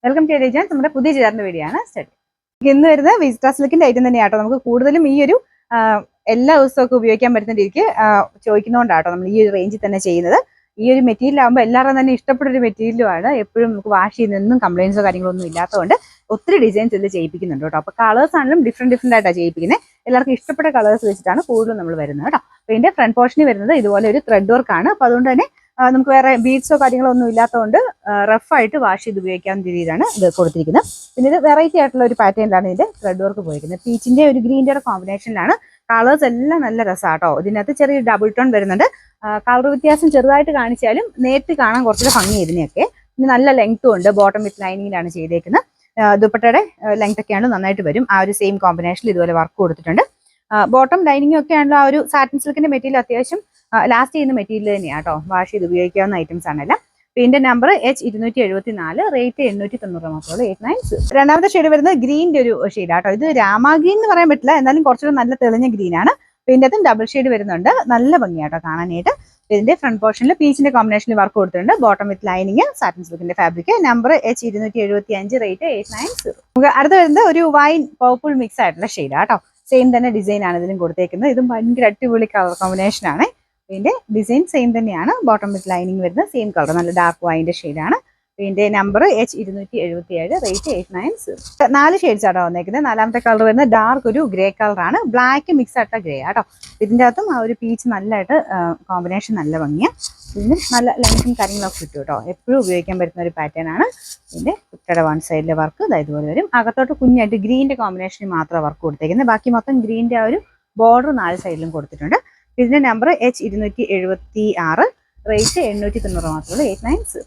Welcome to ഡിജൻ. നമ്മുടെ പുതിയ ചേർന്ന വീഡിയോ ആണ് സ്റ്റഡി. ഇന്ന് വരുന്ന വിസ്റ്റാ സിൽക്കിന്റെ ഐറ്റം തന്നെയാട്ടോ. നമുക്ക് കൂടുതലും ഈ ഒരു എല്ലാ ദിവസമൊക്കെ ഉപയോഗിക്കാൻ പറ്റുന്ന രീതിക്ക് ചോദിക്കുന്നതുകൊണ്ടാട്ടോ നമ്മൾ ഈ ഒരു റേഞ്ചിൽ തന്നെ ചെയ്യുന്നത്. ഈ ഒരു മെറ്റീരിയൽ ആകുമ്പോൾ എല്ലാവരും തന്നെ ഇഷ്ടപ്പെട്ട ഒരു മെറ്റീരിയലുമാണ്. എപ്പോഴും നമുക്ക് വാഷ് ചെയ്യുന്നൊന്നും കംപ്ലയിൻസോ കാര്യങ്ങളൊന്നും ഇല്ലാത്തതുകൊണ്ട് ഒത്തിരി ഡിസൈൻസ് ഇതിൽ ചെയ്യിപ്പിക്കുന്നുണ്ട് കേട്ടോ. അപ്പോൾ കളേഴ്സ് ആണെങ്കിലും ഡിഫറെന്റ് ആയിട്ടാണ് ചെയ്യിപ്പിക്കുന്നത്. എല്ലാവർക്കും ഇഷ്ടപ്പെട്ട കളേഴ്സ് വെച്ചിട്ടാണ് കൂടുതലും നമ്മൾ വരുന്നത് കേട്ടോ. അപ്പോൾ ഇതിന്റെ ഫ്രണ്ട് പോർഷനിൽ വരുന്നത് ഇതുപോലെ ഒരു ത്രെഡ് വർക്ക് ആണ്. അപ്പോൾ അതുകൊണ്ട് തന്നെ നമുക്ക് വേറെ ബീഡ്സോ കാര്യങ്ങളോ ഒന്നും ഇല്ലാത്തതുകൊണ്ട് റഫായിട്ട് വാഷ് ചെയ്ത് ഉപയോഗിക്കാവുന്ന രീതിയിലാണ് ഇത് കൊടുത്തിരിക്കുന്നത്. പിന്നെ ഇത് വെറൈറ്റി ആയിട്ടുള്ള ഒരു പാറ്റേണിലാണ് ഇതിന്റെ ത്രെഡ് വർക്ക് പോയിരിക്കുന്നത്. പീച്ചിന്റെ ഒരു ഗ്രീൻ്റെ കോമ്പിനേഷനിലാണ്. കളേഴ്സ് എല്ലാം നല്ല രസമാട്ടോ. ഇതിനകത്ത് ചെറിയ ഡബിൾ ടോൺ വരുന്നുണ്ട്. കളർ വ്യത്യാസം ചെറുതായിട്ട് കാണിച്ചാലും നേരിട്ട് കാണാൻ കുറച്ചുകൂടെ ഭംഗി ഇതിനെയൊക്കെ. പിന്നെ നല്ല ലെങ്ത്തും ഉണ്ട്. ബോട്ടം വിത്ത് ലൈനിങ്ങിലാണ് ചെയ്തേക്കുന്നത്. ദുപ്പട്ടയുടെ ലെങ്ത് ഒക്കെയാണ് നന്നായിട്ട് വരും. ആ ഒരു സെയിം കോമ്പിനേഷനിൽ ഇതുപോലെ വർക്ക് കൊടുത്തിട്ടുണ്ട്. ബോട്ടം ലൈനിങ്ങും ഒക്കെ ആണല്ലോ. ആ ഒരു സാറ്റിൻ സിൽക്കിന്റെ മെറ്റീരിയൽ അത്യാവശ്യം ലാസ്റ്റ് ചെയ്യുന്ന മെറ്റീരിയൽ തന്നെയാണ് കേട്ടോ. വാഷ് ചെയ്ത് ഉപയോഗിക്കാവുന്ന ഐറ്റംസ് ആണല്ല. പിന്നെ നമ്പർ H274, റേറ്റ് 890 മാത്രമേ. 89. രണ്ടാമത്തെ ഷെയ്ഡ് വരുന്നത് ഗ്രീൻ്റെ ഒരു ഷെയ്ഡ് ആട്ടോ. ഇത് രാമാ ഗ്രീൻ എന്ന് പറയാൻ പറ്റില്ല, എന്നാലും കുറച്ചുകൂടെ നല്ല തെളിഞ്ഞ ഗ്രീൻ ആണ്. പിന്നെ അതും ഡബിൾ ഷെയ്ഡ് വരുന്നുണ്ട്. നല്ല ഭംഗിയാട്ടോ കാണാനായിട്ട്. ഇതിന്റെ ഫ്രണ്ട് പോർഷനിൽ പീച്ചിന്റെ കോമ്പിനേഷനിൽ വർക്ക് കൊടുത്തിട്ടുണ്ട്. ബോട്ടം വിത്ത് ലൈനിങ്, സാറ്റിൻ സിൽക്കിന്റെ ഫാബ്രിക്. Number H275, rate 890. നമുക്ക് അടുത്ത് വരുന്നത് ഒരു വൈൻ പർപ്പിൾ മിക്സ് ആയിട്ടുള്ള ഷെയ്ഡ് ആട്ടോ. സെയിം തന്നെ ഡിസൈൻ ആണ് ഇതിലും കൊടുത്തേക്കുന്നത്. ഇതും ഭയങ്കര അടിപൊളി കളർ കോമ്പിനേഷൻ ആണ്. ഇതിന്റെ ഡിസൈൻ സെയിം തന്നെയാണ്. ബോട്ടം വിത്ത് ലൈനിങ് വരുന്ന സെയിം കളർ, നല്ല ഡാർക്ക് വൈൻ്റെ ഷെയ്ഡാണ്. ഇതിന്റെ നമ്പർ H277, റേറ്റ് 890. 4 ഷെയ്ഡ്സ് ആട്ടോ വന്നേക്കുന്നത്. നാലാമത്തെ കളർ വരുന്നത് ഡാർക്ക് ഒരു ഗ്രേ കളറാണ്. ബ്ലാക്ക് മിക്സ് ആയിട്ട ഗ്രേ ആട്ടോ. ഇതിൻ്റെ അകത്തും ആ ഒരു പീച്ച് നല്ലതായിട്ട് കോമ്പിനേഷൻ നല്ല ഭംഗിയാണ്. ഇതിന് നല്ല ലെങ്ത്തും കാര്യങ്ങളൊക്കെ കിട്ടും കേട്ടോ. എപ്പോഴും ഉപയോഗിക്കാൻ പറ്റുന്ന ഒരു പാറ്റേൺ ആണ്. ഇതിന്റെ കുട്ടയുടെ വൺ സൈഡിലെ വർക്ക് ഇതുപോലെ വരും. അകത്തോട്ട് കുഞ്ഞായിട്ട് ഗ്രീൻ്റെ കോമ്പിനേഷനിൽ മാത്രമേ വർക്ക് കൊടുത്തേക്കുന്നത്. ബാക്കി മൊത്തം ഗ്രീൻ്റെ ആ ഒരു ബോർഡർ 4 സൈഡിലും കൊടുത്തിട്ടുണ്ട്. ഇതിന്റെ നമ്പർ H276, റേറ്റ് 890 മാത്രമേ. 890.